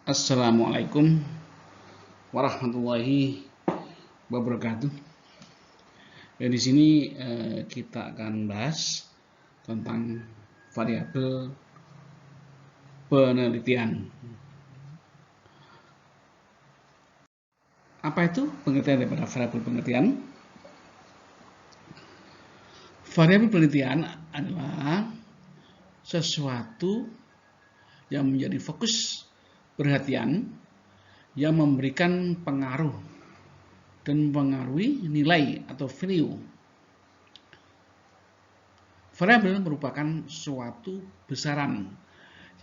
Assalamualaikum warahmatullahi wabarakatuh. Di sini kita akan bahas tentang variabel penelitian. Apa itu pengertian daripada variabel penelitian? Variabel penelitian adalah sesuatu yang menjadi fokus perhatian yang memberikan pengaruh dan mempengaruhi nilai atau value. Variabel merupakan suatu besaran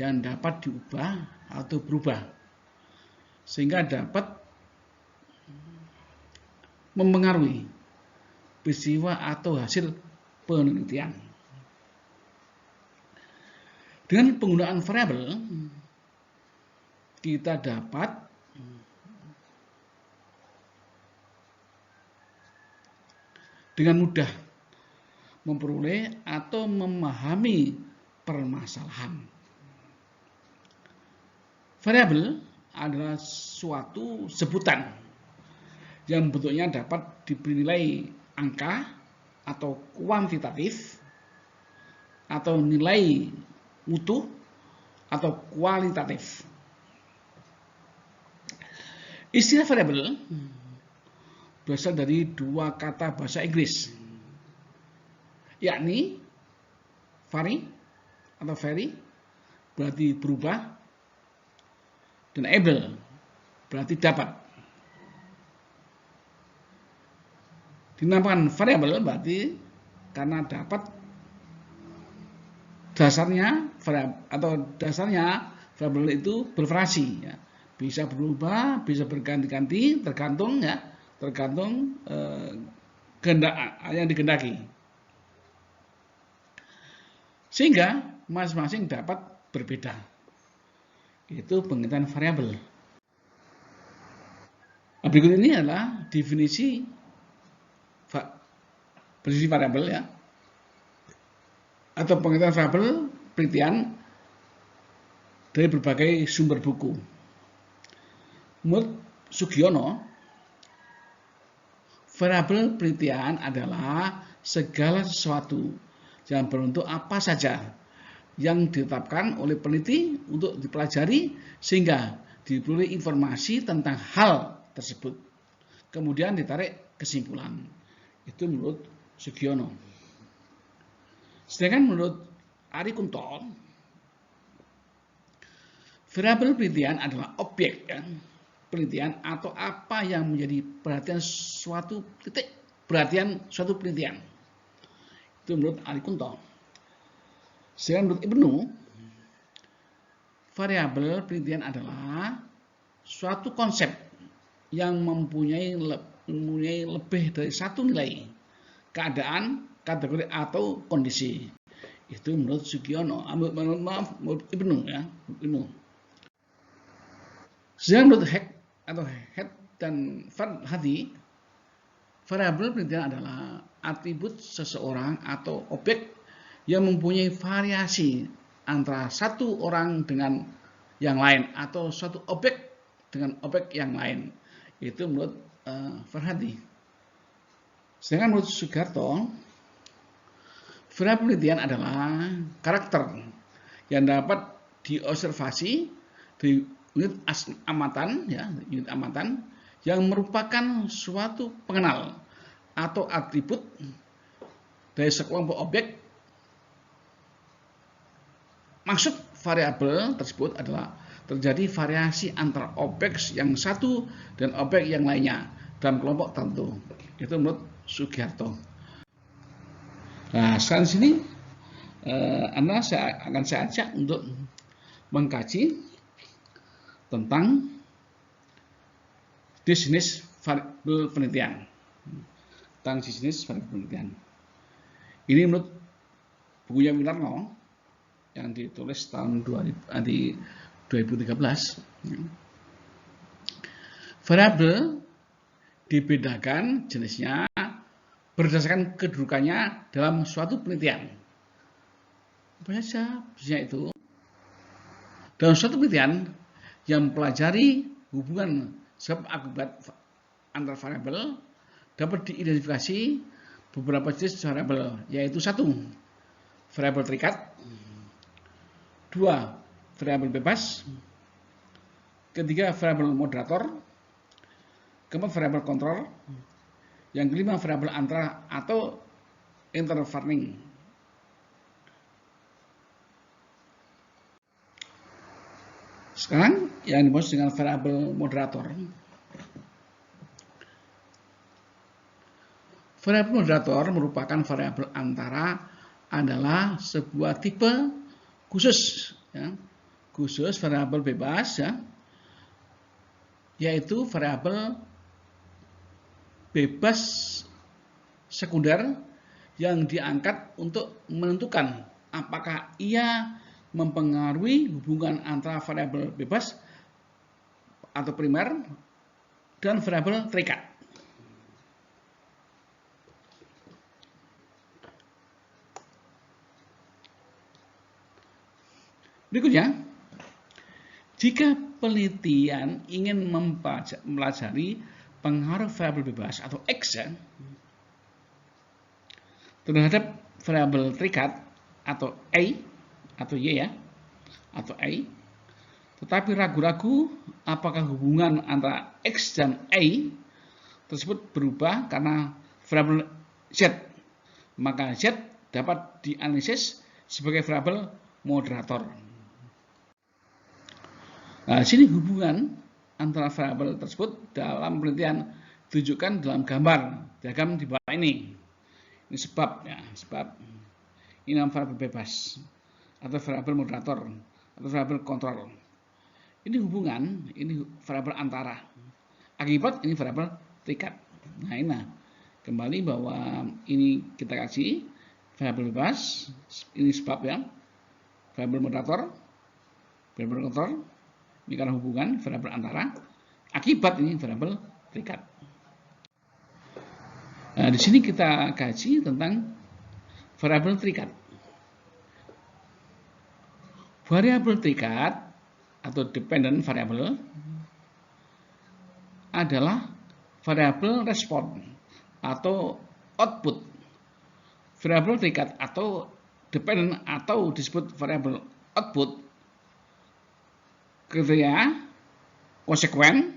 yang dapat diubah atau berubah sehingga dapat mempengaruhi peristiwa atau hasil penelitian. Dengan penggunaan variabel kita dapat dengan mudah memperoleh atau memahami permasalahan. Variabel adalah suatu sebutan yang bentuknya dapat diberi nilai angka atau kuantitatif atau nilai mutu atau kualitatif. Istilah variabel berasal dari dua kata bahasa Inggris, yakni vary atau vary berarti berubah dan able berarti dapat. Dinamakan variabel berarti karena dapat dasarnya variabel itu bervariasi, ya. Bisa berubah, bisa berganti-ganti, tergantung kehendak yang dikehendaki. Sehingga masing-masing dapat berbeda. Itu pengertian variabel. Berikut ini adalah definisi variabel, ya, atau pengertian variabel penelitian dari berbagai sumber buku. Menurut Sugiono, variabel penelitian adalah segala sesuatu yang berbentuk apa saja yang ditetapkan oleh peneliti untuk dipelajari sehingga diperoleh informasi tentang hal tersebut. Kemudian ditarik kesimpulan. Itu menurut Sugiono. Sedangkan menurut Ari Kunto, variabel penelitian adalah objek, ya, penelitian atau apa yang menjadi perhatian suatu penelitian. Itu menurut Ari Kunto. Sedangkan menurut Ibnu, variabel penelitian adalah suatu konsep yang mempunyai lebih dari satu nilai, keadaan, kategori atau kondisi. Itu menurut Sugiono, menurut Ibnu, ya, Ibnu. Sedangkan menurut Head dan Farhadi, variabel penelitian adalah atribut seseorang atau objek yang mempunyai variasi antara satu orang dengan yang lain atau suatu objek dengan objek yang lain. Itu menurut Farhadi. Sedangkan menurut Sugarto, variabel penelitian adalah karakter yang dapat diobservasi di unit amatan, ya, unit amatan yang merupakan suatu pengenal atau atribut dari sekelompok objek. Maksud variabel tersebut adalah terjadi variasi antara objek yang satu dan objek yang lainnya dalam kelompok tertentu. Itu menurut Sugiarto. Nah, sekarang di sini saya ajak untuk mengkaji tentang jenis variabel penelitian. Ini menurut bukunya Winarno yang ditulis tahun 2013. Variabel dibedakan jenisnya berdasarkan kedudukannya dalam suatu penelitian. Apa saja jenisnya itu? Dalam suatu penelitian yang mempelajari hubungan sebab akibat antar variabel dapat diidentifikasi beberapa jenis variabel, yaitu 1. Variabel terikat, 2. Variabel bebas, 3. Variabel moderator, 4. Variabel kontrol, yang kelima variabel antara atau intervening. Sekarang yang dimaksud dengan variabel moderator. Variabel moderator merupakan variabel antara adalah sebuah tipe khusus, ya, khusus variabel bebas, ya, yaitu variabel bebas sekunder yang diangkat untuk menentukan apakah ia mempengaruhi hubungan antara variabel bebas atau primer dan variabel terikat. Berikutnya, jika penelitian ingin mempelajari pengaruh variabel bebas atau X, ya, terhadap variabel terikat atau A atau Y, ya, atau A, tetapi ragu-ragu apakah hubungan antara X dan A tersebut berubah karena variabel Z, maka Z dapat dianalisis sebagai variabel moderator. Nah, di sini hubungan antara variabel tersebut dalam penelitian ditunjukkan dalam gambar diagram di bawah ini. Ini sebab, ya, sebab ini namanya variabel bebas atau variabel moderator atau variabel kontrol. Ini hubungan, ini variabel antara. Akibat ini variabel terikat. Nah, ini kembali bahwa ini kita kasih variabel bebas, ini sebab, ya, variabel moderator, variabel kontrol. Ini karena hubungan variabel antara, akibat ini variabel terikat. Nah, di sini kita kaji tentang variabel terikat. Variabel terikat atau dependent variable adalah variabel respon atau output. Variabel terikat atau dependent atau disebut variabel output kriteria konsekuen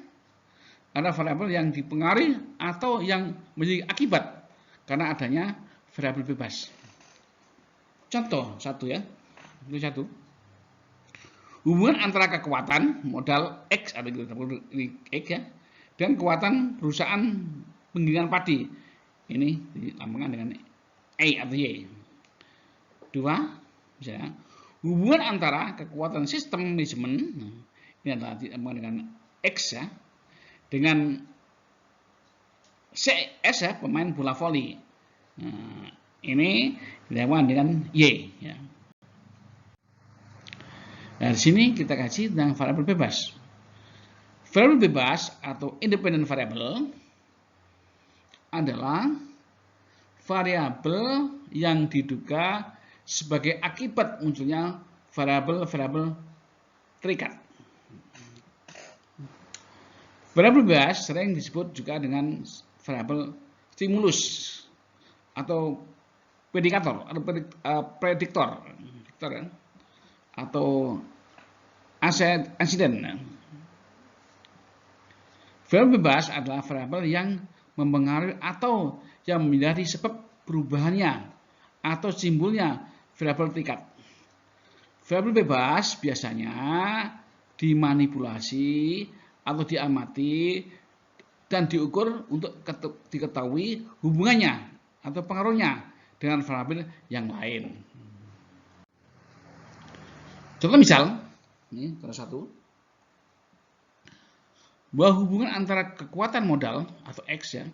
adalah variabel yang dipengaruhi atau yang menjadi akibat karena adanya variabel bebas. Contoh satu, ya, itu satu. Hubungan antara kekuatan modal X atau ini X, ya, dan kekuatan perusahaan penggilingan padi. Ini dilambangkan dengan A atau Y. 2, misalnya, hubungan antara kekuatan sistem manajemen, ini adalah dilambangkan dengan X, ya, dengan CS, ya, pemain bola voli. Nah, ini dilambangkan dengan Y, ya. Nah, di sini kita kaji tentang variabel bebas. Variabel bebas atau independent variable adalah variabel yang diduga sebagai akibat munculnya variabel-variabel terikat. Variabel bebas sering disebut juga dengan variabel stimulus atau predikator atau prediktor, atau insiden. Variabel bebas adalah variabel yang mempengaruhi atau yang menjadi sebab perubahannya atau timbulnya variabel terikat. Variabel bebas biasanya dimanipulasi atau diamati dan diukur untuk diketahui hubungannya atau pengaruhnya dengan variabel yang lain. Contoh misal, ini salah satu, bahwa hubungan antara kekuatan modal atau X, ya,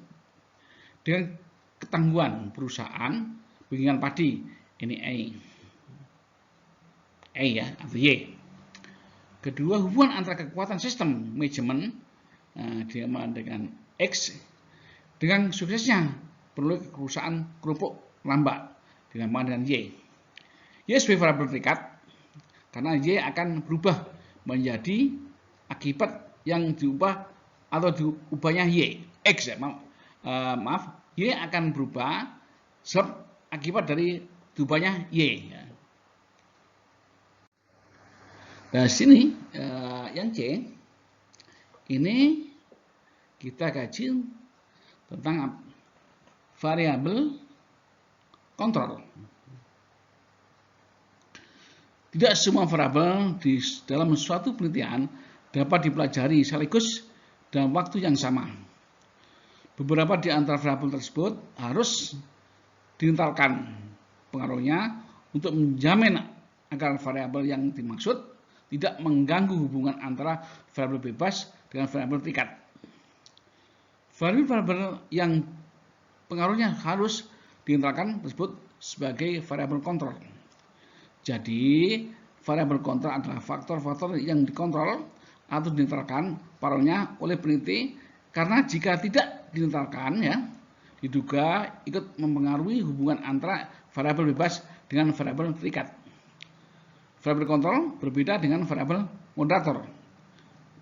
dengan ketangguhan perusahaan penggilingan padi, ini A, ya, atau Y. Kedua, hubungan antara kekuatan sistem manajemen dengan X dengan suksesnya perusahaan kerupuk Lambak dengan Y. Y sebagai variabel terikat karena Y akan berubah menjadi akibat yang diubah atau diubahnya Y, X ya, maaf, Y akan berubah sebab akibat dari diubahnya Y ya. Nah, sini yang C ini kita kaji tentang variabel kontrol. Tidak semua variabel di dalam suatu penelitian dapat dipelajari sekaligus dalam waktu yang sama. Beberapa di antara variabel tersebut harus diintervalkan pengaruhnya untuk menjamin agar variabel yang dimaksud tidak mengganggu hubungan antara variabel bebas dengan variabel terikat. Variabel yang pengaruhnya harus diintervalkan tersebut sebagai variabel kontrol. Jadi, variabel kontrol adalah faktor-faktor yang dikontrol atau diintervalkan pengaruhnya oleh peneliti, karena jika tidak diintervalkan ya, diduga ikut mempengaruhi hubungan antara variabel bebas dengan variabel terikat. Variabel kontrol berbeda dengan variabel moderator.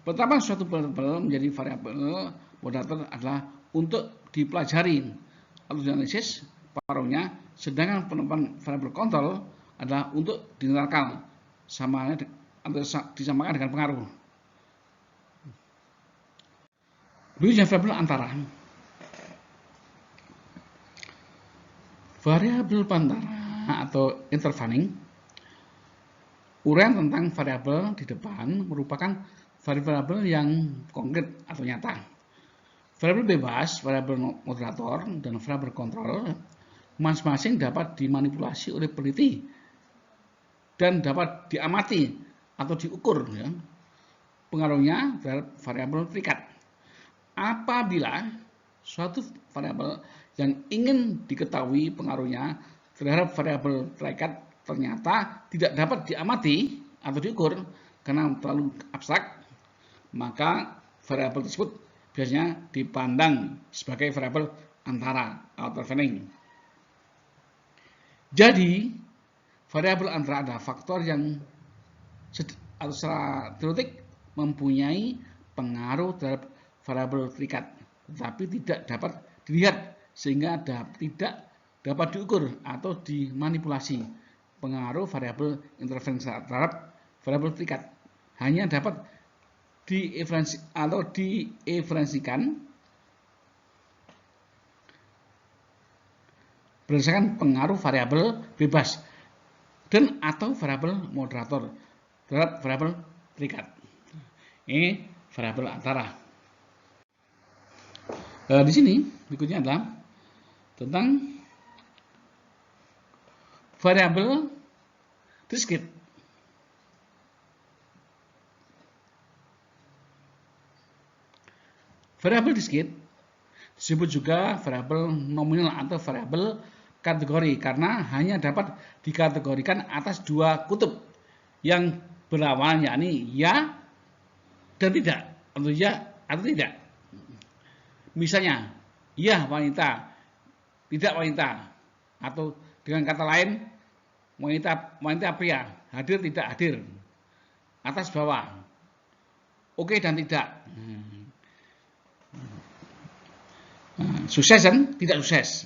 Pertama, suatu variabel menjadi variabel moderator adalah untuk dipelajari atau dianalisis pengaruhnya, sedangkan penerapan variabel kontrol adalah untuk diintervalkan atau disamakan dengan pengaruh. Berikutnya variabel antara. Variabel antara atau intervening, uraian tentang variabel di depan merupakan variabel yang konkret atau nyata. Variabel bebas, variabel moderator, dan variabel kontrol masing-masing dapat dimanipulasi oleh peneliti dan dapat diamati atau diukur ya, pengaruhnya terhadap variabel terikat. Apabila suatu variabel yang ingin diketahui pengaruhnya terhadap variabel terikat ternyata tidak dapat diamati atau diukur karena terlalu abstrak, maka variabel tersebut biasanya dipandang sebagai variabel antara atau intervening. Jadi, variabel antara adalah faktor yang secara teoretik mempunyai pengaruh terhadap variabel terikat, tetapi tidak dapat dilihat sehingga tidak dapat diukur atau dimanipulasi. Pengaruh variabel intervensi terhadap variabel terikat hanya dapat diinferensikan berdasarkan pengaruh variabel bebas dan atau variabel moderator terhadap variabel terikat. Ini variabel antara. Di sini berikutnya adalah tentang variabel discrete. Variabel discrete disebut juga variabel nominal atau variabel kategori karena hanya dapat dikategorikan atas dua kutub yang berlawanan, yakni ya dan tidak, atau ya atau tidak. Misalnya, ya wanita, tidak wanita, atau dengan kata lain, wanita pria, hadir tidak hadir, atas bawah, oke dan tidak, sukses dan tidak sukses.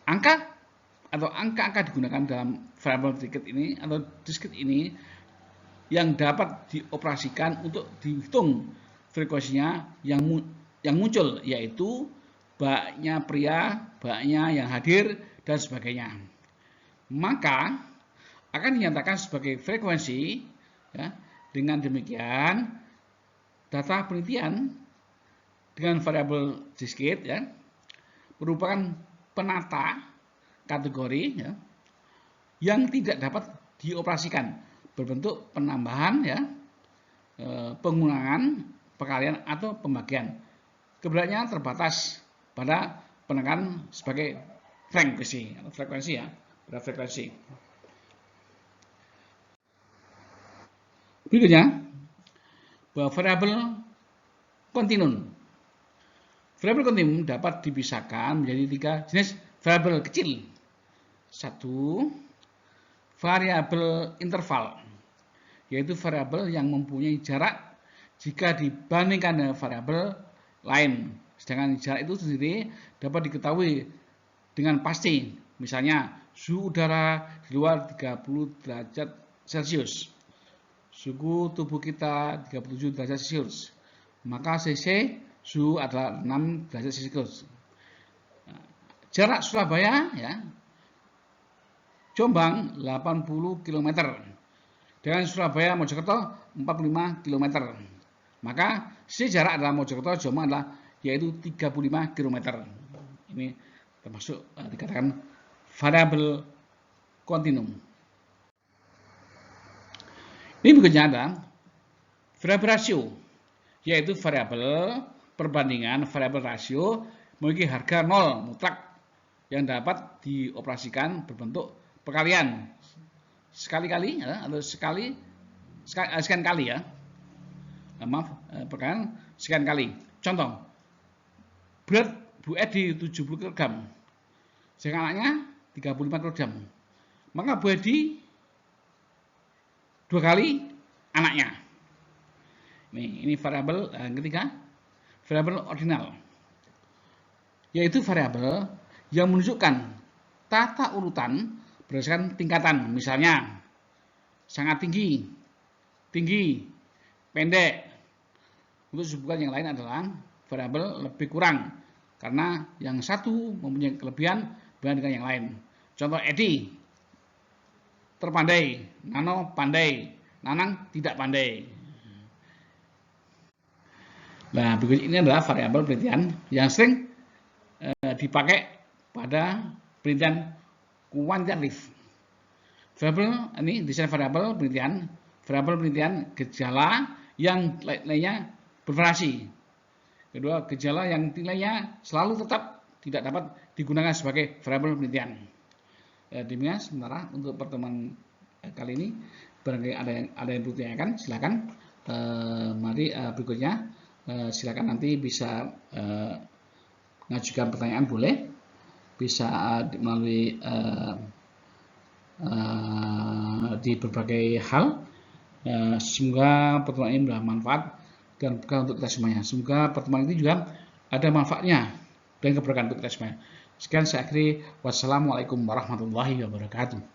Angka-angka digunakan dalam variabel discrete ini atau discrete ini yang dapat dioperasikan untuk dihitung frekuensinya yang muncul, yaitu banyaknya pria, banyaknya yang hadir, dan sebagainya. Maka akan dinyatakan sebagai frekuensi. Ya, dengan demikian, data penelitian dengan variabel discrete ya, merupakan penata kategori ya, yang tidak dapat dioperasikan berbentuk penambahan ya, pengulangan, perkalian atau pembagian. Keberadaannya terbatas pada penekanan sebagai frekuensi ya, pada frekuensi. Berikutnya, bahwa variabel kontinum. Variabel kontinum dapat dipisahkan menjadi tiga jenis variabel kecil. Satu, variabel interval, yaitu variabel yang mempunyai jarak jika dibandingkan dengan variabel lain. Sedangkan jarak itu sendiri dapat diketahui dengan pasti. Misalnya suhu udara di luar 30 derajat Celcius, suhu tubuh kita 37 derajat Celcius, maka CC suhu adalah 6 derajat Celcius. Jarak Surabaya ya, Jombang 80 km dengan Surabaya Mojokerto 45 km. Maka si jarak adalah Mojokerto Jombang adalah yaitu 35 km. Ini termasuk dikatakan variabel kontinum. Ini berikutnya ada variabel rasio, yaitu variabel perbandingan variabel rasio memiliki harga 0 mutlak yang dapat dioperasikan berbentuk perkalian sekali-kali atau sekian kali ya. Perkalian sekian kali. Contoh, berat Bu Edi 70 kg, sedangkan anaknya 35 kg. Maka Bu Edi 2 kali anaknya. Ini variabel yang ketiga, variabel ordinal, yaitu variabel yang menunjukkan tata urutan berdasarkan tingkatan. Misalnya sangat tinggi, tinggi, pendek. Untuk sebutan yang lain adalah variabel lebih kurang, karena yang satu mempunyai kelebihan dibanding dengan yang lain. Contoh Edi terpandai, Nano pandai, Nanang tidak pandai. Nah, berikut ini adalah variabel penelitian yang sering dipakai pada penelitian kuantitatif. Variabel ini desain variabel penelitian gejala yang nilainya bervariasi. Kedua, gejala yang nilainya selalu tetap tidak dapat digunakan sebagai variabel penelitian. Demikian sementara untuk pertemuan kali ini. Barangkali ada yang bertanyakan, silakan. Mari berikutnya silakan nanti bisa mengajukan pertanyaan, boleh bisa melalui di berbagai hal. Semoga pertemuan ini bermanfaat dan berkah untuk kita semuanya. Semoga pertemuan ini juga ada manfaatnya dan keberkahan untuk kita semuanya. Sekian saya akhiri. Wassalamualaikum warahmatullahi wabarakatuh.